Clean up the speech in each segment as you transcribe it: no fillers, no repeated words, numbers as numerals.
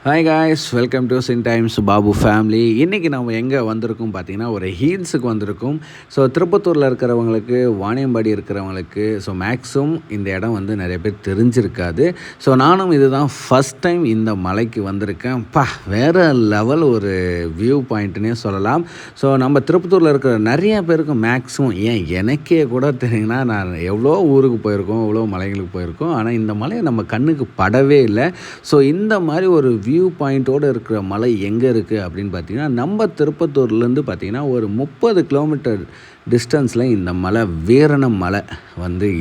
Hi guys, welcome to cine times Babu family. இன்றைக்கி நம்ம எங்கே வந்திருக்கோம் பார்த்தீங்கன்னா, ஒரு ஹீல்ஸுக்கு வந்திருக்கோம். ஸோ திருப்பத்தூரில் இருக்கிறவங்களுக்கு, வாணியம்பாடி இருக்கிறவங்களுக்கு மேக்ஸிமம் இந்த இடம் நிறைய பேர் தெரிஞ்சிருக்காது. ஸோ நானும் இதுதான் ஃபஸ்ட் டைம் இந்த மலைக்கு வந்திருக்கேன். வேறு லெவல் ஒரு வியூ பாயிண்ட்டுன்னே சொல்லலாம். ஸோ நம்ம திருப்பத்தூரில் இருக்கிற நிறைய பேருக்கு மேக்ஸிமம், ஏன் எனக்கே கூட தெரியுங்கன்னா, நான் எவ்வளோ ஊருக்கு போயிருக்கோம், எவ்வளோ மலைகளுக்கு போயிருக்கோம். ஆனால் இந்த மலை நம்ம கண்ணுக்கு படவே இல்லை. ஸோ இந்த மாதிரி ஒரு வியூ பாயிண்ட்டோடு இருக்கிற மலை எங்கே இருக்குது அப்படின்னு பார்த்தீங்கன்னா, நம்ம திருப்பத்தூர்லேருந்து பார்த்திங்கன்னா ஒரு 30 கிலோமீட்டர் டிஸ்டன்ஸில் இந்த மலை வீரணம் மலை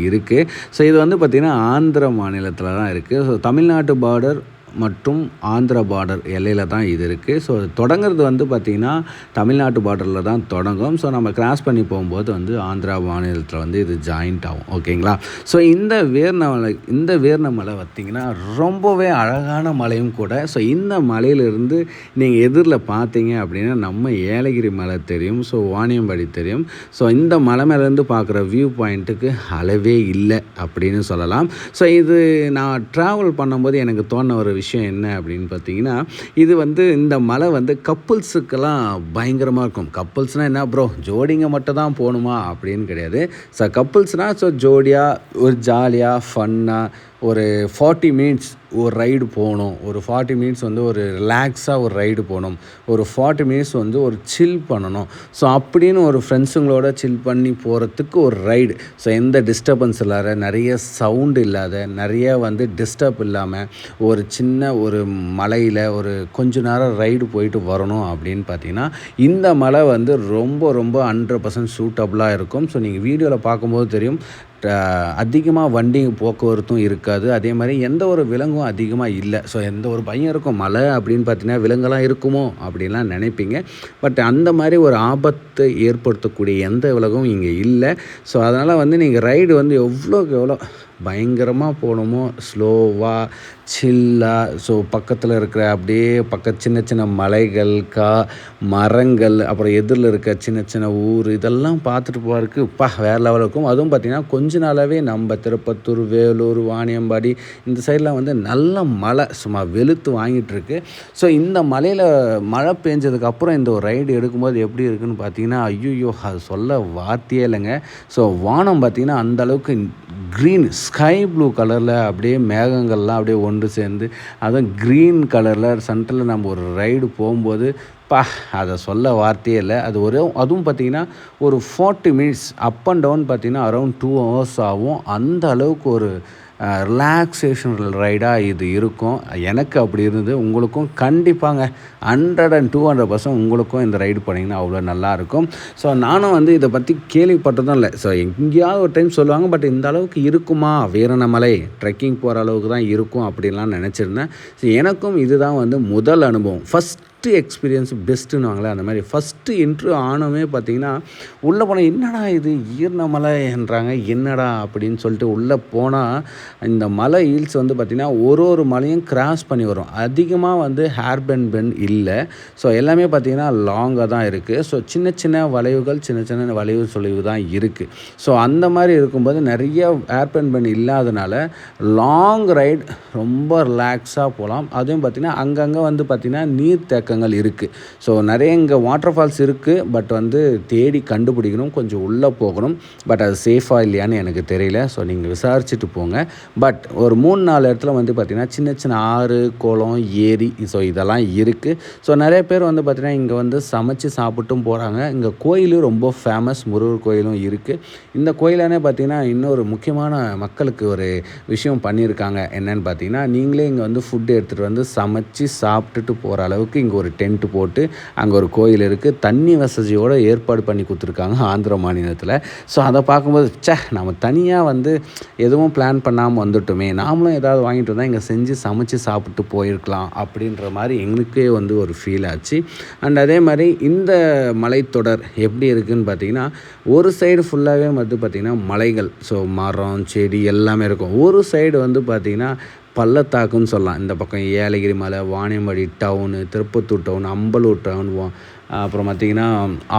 இருக்குது. ஸோ இது பார்த்திங்கன்னா ஆந்திர மாநிலத்தில் தான் இருக்குது. ஸோ தமிழ்நாட்டு பார்டர் மற்றும் ஆந்திரா பார்டர் எல்லையில் தான் இது இருக்குது. ஸோ தொடங்குறது பார்த்திங்கன்னா தமிழ்நாட்டு பார்டரில் தான் தொடங்கும். ஸோ நம்ம கிராஸ் பண்ணி போகும்போது ஆந்திரா மாநிலத்தில் இது ஜாயிண்ட் ஆகும். ஓகேங்களா? ஸோ இந்த வீரணமலை பார்த்திங்கன்னா ரொம்பவே அழகான மலையும் கூட. ஸோ இந்த மலையிலிருந்து நீங்கள் எதிரில் பார்த்தீங்க அப்படின்னா நம்ம ஏலகிரி மலை தெரியும், ஸோ வாணியம்பாடி தெரியும். ஸோ இந்த மலை மேலேருந்து பார்க்குற வியூ பாயிண்ட்டுக்கு அளவே இல்லை அப்படின்னு சொல்லலாம். ஸோ இது நான் ட்ராவல் பண்ணும்போது எனக்கு தோண ஒரு விஷயம் என்ன அப்படின்னு பார்த்தீங்கன்னா, இது இந்த மலை கப்புள்ஸுக்கெல்லாம் பயங்கரமாக இருக்கும். கப்புள்ஸ்னால் என்ன ப்ரோ, ஜோடிங்க மட்டும் தான் போகணுமா அப்படின்னு கிடையாது. ஸோ கப்புள்ஸ்னால் ஜோடியாக ஒரு ஜாலியாக ஃபன்னாக ஒரு 40 மினிட்ஸ் ஒரு ரைடு போகணும், ஒரு 40 மினிட்ஸ் ஒரு ரிலாக்ஸாக ஒரு ரைடு போகணும், ஒரு 40 மினிட்ஸ் ஒரு சில் பண்ணணும். ஸோ அப்படின்னு ஒரு ஃப்ரெண்ட்ஸுங்களோட சில் பண்ணி போகிறதுக்கு ஒரு ரைடு. ஸோ எந்த டிஸ்டர்பன்ஸ் இல்லாத, நிறைய சவுண்டு இல்லாத, நிறைய டிஸ்டர்ப் இல்லாமல் ஒரு சின்ன ஒரு மலையில் ஒரு கொஞ்ச நேரம் ரைடு போயிட்டு வரணும் அப்படின்னு பார்த்தீங்கன்னா, இந்த மலை ரொம்ப ரொம்ப 100% சூட்டபுளாக இருக்கும். ஸோ நீங்கள் வீடியோவில் பார்க்கும்போது தெரியும், அதிகமாக வண்டி போக்குவரத்தும் இருக்காது. அதே மாதிரி எந்த ஒரு விலங்கும் அதிகமாக இல்லை. ஸோ எந்த ஒரு பயம் இருக்கும், மலை அப்படின்னு பார்த்தீங்கன்னா விலங்கெல்லாம் இருக்குமோ அப்படின்லாம் நினைப்பீங்க. பட் அந்த மாதிரி ஒரு ஆபத்தை ஏற்படுத்தக்கூடிய எந்த விலங்கும் இங்கே இல்லை. ஸோ அதனால் நீங்கள் ரைடு எவ்வளோக்கு எவ்வளோ பயங்கரமாக போகணுமோ, ஸ்லோவாக சில்லாக, ஸோ பக்கத்தில் இருக்கிற அப்படியே சின்ன சின்ன மலைகள், மரங்கள், அப்புறம் எதிரில் இருக்க சின்ன சின்ன ஊர், இதெல்லாம் பார்த்துட்டு போகிறதுக்கு வேறு லெவலில் இருக்கும். அதுவும் பார்த்திங்கன்னா கொஞ்ச நாளாகவே நம்ம திருப்பத்தூர், வேலூர், வாணியம்பாடி இந்த சைடெலாம் நல்ல மழை சும்மா வெளுத்து வாங்கிட்டுருக்கு. ஸோ இந்த மலையில் மழை பெஞ்சதுக்கப்புறம் இந்த ஒரு ரைடு எடுக்கும்போது எப்படி இருக்குதுன்னு பார்த்தீங்கன்னா, ஐயோ அது சொல்ல வார்த்தையே இல்லைங்க. ஸோ வானம் பார்த்திங்கன்னா அந்தளவுக்கு க்ரீன் ஸ்கை ப்ளூ கலரில் அப்படியே மேகங்கள்லாம் அப்படியே ஒன்று சேர்ந்து, அதுவும் க்ரீன் கலரில் சென்டரில் நம்ம ஒரு ரைடு போகும்போது அதை சொல்ல வார்த்தையே இல்லை. அதுவும் பார்த்திங்கன்னா ஒரு 40 மினிட்ஸ் அப் அண்ட் டவுன் பார்த்திங்கன்னா அரௌண்ட் 2 ஹவர்ஸ் ஆகும். அந்த அளவுக்கு ஒரு ரிலாக்ஸேஷன் ரைடாக இது இருக்கும். எனக்கு அப்படி இருந்தது. உங்களுக்கும் கண்டிப்பாங்க 100% உங்களுக்கும் இந்த ரைடு பண்ணிங்கன்னா அவ்வளோ நல்லாயிருக்கும். ஸோ நானும் இதை பற்றி கேள்விப்பட்டதும் இல்லை. ஸோ எங்கேயாவது ஒரு டைம் சொல்லுவாங்க, பட் இந்த அளவுக்கு இருக்குமா, வீரணமலை ட்ரெக்கிங் போகிற அளவுக்கு தான் இருக்கும் அப்படின்லாம் நினச்சிருந்தேன். ஸோ எனக்கும் இதுதான் முதல் அனுபவம், ஃபஸ்ட்டு எக்ஸ்பீரியன்ஸ் பெஸ்ட்டுன்னு வாங்களேன். அந்த மாதிரி ஃபஸ்ட்டு இன்ட்ரிவ் ஆனவே பார்த்திங்கன்னா உள்ளே போனால் என்னடா இது ஈரணமலைன்றாங்க, என்னடா அப்படின்னு சொல்லிட்டு உள்ளே போனால் இந்த மலை ஹீல்ஸ் பார்த்திங்கன்னா ஒரு மலையும் கிராஸ் பண்ணி வரும். அதிகமாக ஹேர் பெண்ட் இல்லை. ஸோ எல்லாமே பார்த்திங்கன்னா லாங்காக தான் இருக்குது. ஸோ சின்ன சின்ன வளைவுகள், சின்ன சின்ன வளைவு சொலிவு தான் இருக்குது. ஸோ அந்த மாதிரி இருக்கும்போது நிறைய ஹேர் பெண்ட் இல்லாதனால லாங் ரைட் ரொம்ப ரிலாக்ஸாக போகலாம். அதுவும் பார்த்திங்கன்னா அங்கங்கே பார்த்திங்கன்னா நீர் தேக்கங்கள் இருக்குது. ஸோ நிறைய இங்கே வாட்டர் ஃபால்ஸ் இருக்குது. பட் தேடி கண்டுபிடிக்கணும், கொஞ்சம் உள்ளே போகணும். பட் அது சேஃபாக இல்லையான்னு எனக்கு தெரியல. ஸோ நீங்கள் விசாரிச்சுட்டு போங்க. பட் ஒரு 3-4 இடத்துல பார்த்திங்கன்னா சின்ன சின்ன ஆறு, குளம், ஏரி, ஸோ இதெல்லாம் இருக்குது. ஸோ நிறைய பேர் பார்த்திங்கன்னா இங்கே சமைச்சு சாப்பிட்டும் போகிறாங்க. இங்கே கோயிலும் ரொம்ப ஃபேமஸ், முருகர் கோயிலும் இருக்குது. இந்த கோயிலானே பார்த்திங்கன்னா இன்னொரு முக்கியமான மக்களுக்கு ஒரு விஷயம் பண்ணியிருக்காங்க. என்னென்னு பார்த்திங்கன்னா, நீங்களே இங்கே ஃபுட்டு எடுத்துகிட்டு சமைச்சு சாப்பிட்டுட்டு போகிற அளவுக்கு இங்கே ஒரு டென்ட்டு போட்டு அங்கே ஒரு கோயில் இருக்குது. தண்ணி வசதியோடு ஏற்பாடு பண்ணி கொடுத்துருக்காங்க ஆந்திர மாநிலத்தில். ஸோ அதை பார்க்கும்போது நம்ம தனியாக எதுவும் பிளான் பண்ணாமல் வந்துட்டோமே, நாமளும் ஏதாவது வாங்கிட்டு வந்தால் இங்கே செஞ்சு சமைச்சு சாப்பிட்டு போயிருக்கலாம் அப்படின்ற மாதிரி எங்களுக்கே ஒரு ஃபீல் ஆச்சு. அண்ட் அதே மாதிரி இந்த மலைத்தொடர் எப்படி இருக்குதுன்னு பார்த்திங்கன்னா, ஒரு சைடு ஃபுல்லாகவே பார்த்திங்கன்னா மலைகள், ஸோ மரம், செடி எல்லாமே இருக்கும். ஒரு சைடு பார்த்திங்கன்னா பள்ளத்தாக்குன்னு சொல்லலாம். இந்த பக்கம் ஏலகிரி மலை, Vaniyambadi town, Tirupattur town, Ambalur town, அப்புறம் பார்த்திங்கன்னா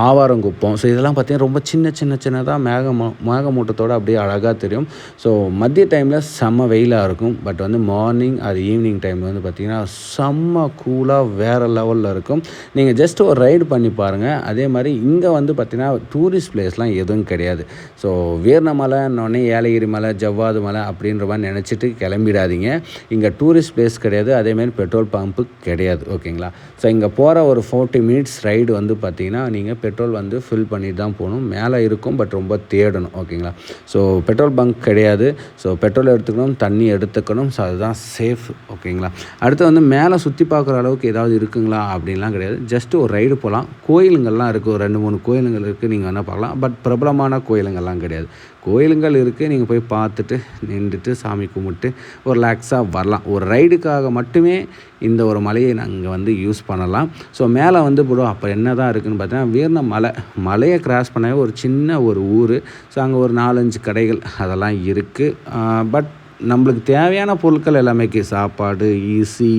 ஆவாரங்குப்பம். ஸோ இதெல்லாம் பார்த்திங்கன்னா ரொம்ப சின்னதாக மேகமூட்டத்தோடு அப்படியே அழகாக தெரியும். ஸோ மதிய டைமில் செம்ம வெயிலாக இருக்கும். பட் வந்து மார்னிங் அது ஈவினிங் டைமில் வந்து பார்த்திங்கன்னா செம்ம கூலாக வேறு லெவலில் இருக்கும். நீங்கள் ஜஸ்ட் ஒரு ரைடு பண்ணி பாருங்கள். அதே மாதிரி இங்கே வந்து பார்த்திங்கன்னா டூரிஸ்ட் பிளேஸ்லாம் எதுவும் கிடையாது. ஸோ வீரமலைன்னொடனே ஏலகிரி மலை, ஜவ்வாது மலை அப்படின்ற மாதிரி நினச்சிட்டு கிளம்பிடாதீங்க. இங்கே டூரிஸ்ட் பிளேஸ் கிடையாது. அதேமாதிரி பெட்ரோல் பம்பு கிடையாது. ஓகேங்களா? ஸோ இங்கே போகிற ஒரு 40 மினிட்ஸ் ரைடு வந்து பார்த்திங்கன்னா நீங்கள் பெட்ரோல் வந்து ஃபில் பண்ணிட்டு தான் போகணும். மேலே இருக்கும், பட் ரொம்ப தேடணும். ஓகேங்களா? ஸோ பெட்ரோல் பங்க் கிடையாது. ஸோ பெட்ரோல் எடுத்துக்கணும், தண்ணி எடுத்துக்கணும். ஸோ அதுதான் சேஃப். ஓகேங்களா? அடுத்து வந்து மேலே சுற்றி பார்க்குற அளவுக்கு ஏதாவது இருக்குங்களா அப்படின்லாம் கிடையாது. ஜஸ்ட்டு ஒரு ரைடு போகலாம். கோயிலுங்கள்லாம் இருக்குது, ஒரு 2-3 கோயிலுங்கள் இருக்குது, நீங்கள் வேணால் பார்க்கலாம். பட் பிரபலமான கோயிலுங்கள்லாம் கிடையாது. கோயிலுங்கள் இருக்குது, நீங்கள் போய் பார்த்துட்டு நின்றுட்டு சாமி கும்பிட்டு ஒரு ரிலாக்ஸாக வரலாம். ஒரு ரைடுக்காக மட்டுமே இந்த ஒரு மலையை நாங்கள் வந்து யூஸ் பண்ணலாம். ஸோ மேலே வந்து போடுவோம். அப்போ என்ன தான் இருக்குதுன்னு பார்த்தீங்கன்னா வீரமலை மலையை கிராஸ் பண்ணவே ஒரு சின்ன ஒரு ஊர். ஸோ அங்கே ஒரு 4-5 கடைகள் அதெல்லாம் இருக்குது. பட் நம்மளுக்கு தேவையான பொருட்கள் எல்லாமே இருக்குது. சாப்பாடு, ஈஸி,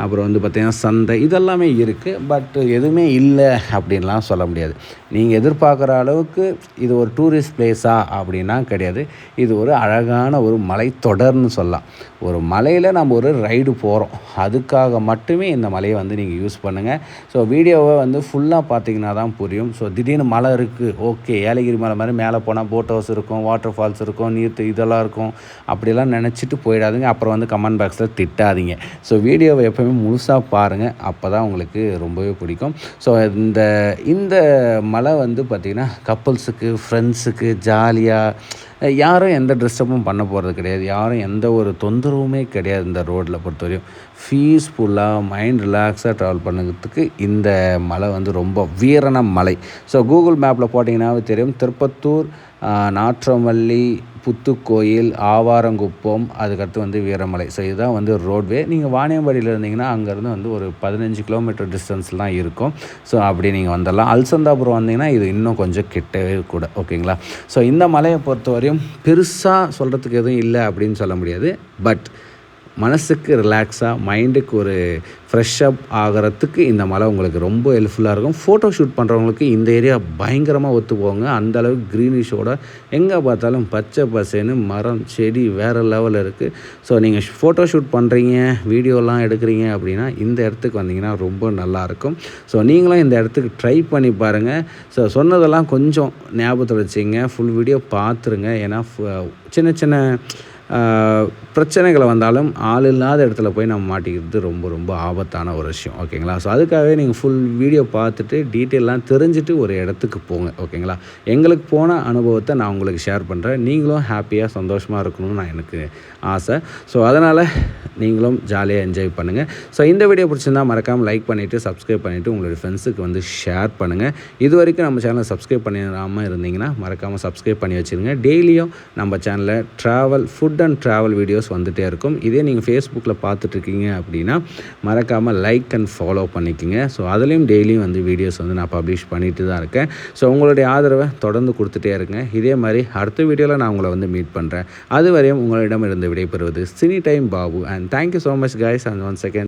அப்புறம் வந்து பார்த்திங்கன்னா சந்தை, இதெல்லாமே இருக்குது. பட் எதுவுமே இல்லை அப்படின்லாம் சொல்ல முடியாது. நீங்கள் எதிர்பார்க்குற அளவுக்கு இது ஒரு டூரிஸ்ட் பிளேஸா அப்படின்னா கிடையாது. இது ஒரு அழகான ஒரு மலைத்தொடர்னு சொல்லலாம். ஒரு மலையில் நம்ம ஒரு ரைடு போகிறோம், அதுக்காக மட்டுமே இந்த மலையை வந்து நீங்கள் யூஸ் பண்ணுங்கள். ஸோ வீடியோவை வந்து ஃபுல்லாக பார்த்திங்கன்னா தான் புரியும். ஸோ திடீர்னு மலை இருக்குது, ஓகே, ஏலகிரி மலை மாதிரி மேலே போனால் போட் ஹவுஸ் இருக்கும், வாட்டர் ஃபால்ஸ் இருக்கும், நீர் இதெல்லாம் இருக்கும், அப்படிலாம் நினச்சிட்டு போயிடாதுங்க. அப்புறம் வந்து கமெண்ட் பாக்ஸில் திட்டாதீங்க. ஸோ வீடியோவை எப்போயுமே முழுசாக பாருங்கள், அப்போ தான் உங்களுக்கு ரொம்பவே பிடிக்கும். ஸோ இந்த மலை வந்து பார்த்திங்கன்னா கப்புள்ஸுக்கு, ஃப்ரெண்ட்ஸுக்கு ஜாலியாக யாரும் எந்த டிஸ்டர்பும் பண்ண போகிறது கிடையாது. யாரும் எந்த ஒரு தொந்தரவுமே கிடையாது. இந்த ரோட்டில் பொறுத்தவரையும் பீஸ்ஃபுல்லாக மைண்ட் ரிலாக்ஸாக ட்ராவல் பண்ணுறதுக்கு இந்த மலை வந்து ரொம்ப வீரான மலை. ஸோ கூகுள் மேப்பில் போட்டிங்கன்னாவே தெரியும். திருப்பத்தூர், நாற்றமல்லி, புத்துக்கோயில், ஆவாரங்குப்பம், அதுக்கடுத்து வந்து வீரமலை. ஸோ இதுதான் வந்து ரோட்வே. நீங்கள் வாணியம்பாடியில் இருந்தீங்கன்னா அங்கேருந்து வந்து ஒரு 15 கிலோமீட்டர் டிஸ்டன்ஸில் தான் இருக்கும். ஸோ அப்படி நீங்கள் வந்துடலாம். அல்சந்தாபுரம் வந்தீங்கன்னா இது இன்னும் கொஞ்சம் கிட்டவே கூட. ஓகேங்களா? ஸோ இந்த மலையை பொறுத்தவரையும் பெருசாக சொல்கிறதுக்கு எதுவும் இல்லை அப்படின்னு சொல்ல முடியாது. பட் மனசுக்கு ரிலாக்ஸாக, மைண்டுக்கு ஒரு ஃப்ரெஷ்ஷப் ஆகிறதுக்கு இந்த மலை உங்களுக்கு ரொம்ப ஹெல்ப்ஃபுல்லாக இருக்கும். ஃபோட்டோ ஷூட் பண்ணுறவங்களுக்கு இந்த ஏரியா பயங்கரமாக ஒத்து போவாங்க. அந்தளவுக்கு க்ரீனிஷோட எங்கே பார்த்தாலும் பச்சை பசேன்னு மரம், செடி வேறு லெவலில் இருக்குது. ஸோ நீங்கள் ஃபோட்டோ ஷூட் பண்ணுறீங்க, வீடியோலாம் எடுக்கிறீங்க அப்படின்னா இந்த இடத்துக்கு வந்தீங்கன்னா ரொம்ப நல்லாயிருக்கும். ஸோ நீங்களும் இந்த இடத்துக்கு ட்ரை பண்ணி பாருங்கள். ஸோ சொன்னதெல்லாம் கொஞ்சம் ஞாபகத்தில் வச்சுங்க, ஃபுல் வீடியோ பார்த்துருங்க. ஏன்னா சின்ன பிரச்சனைகளை வந்தாலும் ஆள் இல்லாத இடத்துல போய் நம்ம மாட்டிக்கிறது ரொம்ப ரொம்ப ஆபத்தான ஒரு விஷயம். ஓகேங்களா? ஸோ அதுக்காகவே நீங்கள் ஃபுல் வீடியோ பார்த்துட்டு டீட்டெயிலாம் தெரிஞ்சுட்டு ஒரு இடத்துக்கு போங்க. ஓகேங்களா? எங்களுக்கு போன அனுபவத்தை நான் உங்களுக்கு ஷேர் பண்ணுறேன். நீங்களும் ஹாப்பியாக சந்தோஷமாக இருக்கணும்னு எனக்கு ஆசை. ஸோ அதனால் நீங்களும் ஜாலியாக என்ஜாய் பண்ணுங்கள். ஸோ இந்த வீடியோ பிடிச்சிருந்தால் மறக்காமல் லைக் பண்ணிவிட்டு சப்ஸ்கிரைப் பண்ணிவிட்டு உங்களுடைய ஃப்ரெண்ட்ஸுக்கு வந்து ஷேர் பண்ணுங்கள். இது வரைக்கும் நம்ம சேனலை சப்ஸ்கிரைப் பண்ணிடாமல் இருந்தீங்கன்னா மறக்காமல் சப்ஸ்கிரைப் பண்ணி வச்சுருங்க. டெய்லியும் நம்ம சேனலில் ஃபுட் அண்ட் ட்ராவல் வீடியோஸ் வந்துகிட்டே இருக்கும். இதே நீங்கள் ஃபேஸ்புக்கில் பார்த்துட்ருக்கீங்க அப்படின்னா மறக்காமல் லைக் அண்ட் ஃபாலோ பண்ணிக்கோங்க. ஸோ அதுலேயும் டெய்லியும் வந்து வீடியோஸ் வந்து நான் பப்ளிஷ் பண்ணிட்டு தான் இருக்கேன். ஸோ உங்களுடைய ஆதரவை தொடர்ந்து கொடுத்துட்டே இருங்க. இதே மாதிரி அடுத்த வீடியோவில் நான் உங்களை வந்து மீட் பண்ணுறேன். அதுவரையும் உங்களிடம் இருந்து விடைபெறுவது cine time Babu. And thank you so much guys. And once second